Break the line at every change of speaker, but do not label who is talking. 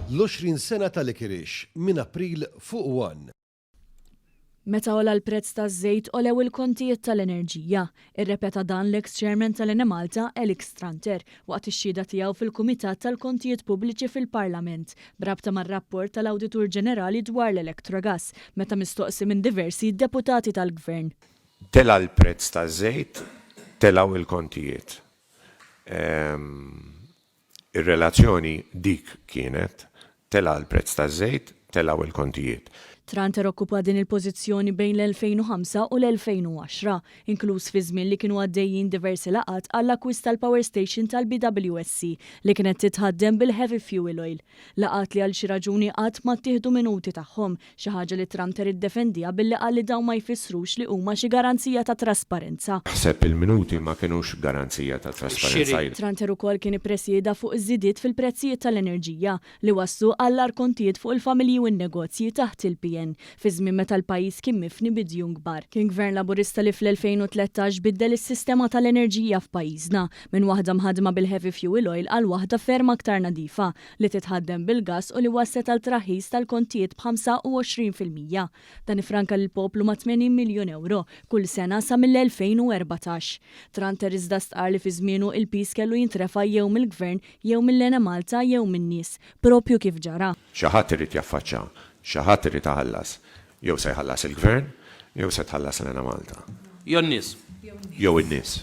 l-20 sena tal-Ikirix minn April fuq 1.
Meta ola l-prezz taż-żejt olew il-kontijiet tal-enerġija, irrepeta dan l-ex-chairman tal-Ene Malta Elix Tranter waqt ix-xhieda tiegħu fil-Kumitat tal-Kontijiet Pubbliċi fil-Parlament brabta mar-rapport tal-Awditur Ġenerali dwar l-Electrogas meta mistoqsi minn diversi deputati tal-Gvern.
Tela l-prezz taż-żejt, telaw il-kontijiet. Ir-relazzjoni dik kienet tela l-prezz taż-żejt, telaw il-kontijiet.
Tranter okkupa din il-pożizzjoni bejn l-2005 u l-2010, inkluż fi żmien li kienu għaddejjin diversi laqat għall-akkwist tal-power station tal-BWSC li kienet titħaddem bil-heavy fuel oil. Laqat li għal xi raġuni qatt ma ttieħdu minuti tagħhom, xi ħaġa li Tranter iddefendiha billi qal li dawn ma jfissrux li huma xi garanzija ta' trasparenza.
Ħseb il-minuti ma kinux garanzija ta' trasparenza.
Tranter ukoll kien ippresjeda fuq iż-żidiet fil-prezzijiet tal-enerġija li wassu għall kontijiet fuq il-familji u n-negozji taħt il-PN. Fi żmien meta l-pajjiż kien mifni bidjun kbar. Kien gvern laburista li fl-2013 biddel is-sistema tal-enerġija f'pajjiżna minn waħda mħaddma bil-heavy fuel oil għal waħda ferm aktar nadifa li titħaddem bil-gass u li wasset għal traħis tal-kontijiet b'25%. Dan ifranka lill-poplu ma' 80 miljun euro kull sena sa mill-2014. Tranter iżda stqar li fi żmienu il-pis kellu jintrefa' jew mill-gvern jew mill-Ene Malta jew min-nies, propju kif ġara.
Xi ħadd irid jaffaċċja, xi ħadd irid iħallas. Jew se jħallas il-gvern, jew se tħallas l-Ene Malta.
Jew n-nies.
Jew in-nies.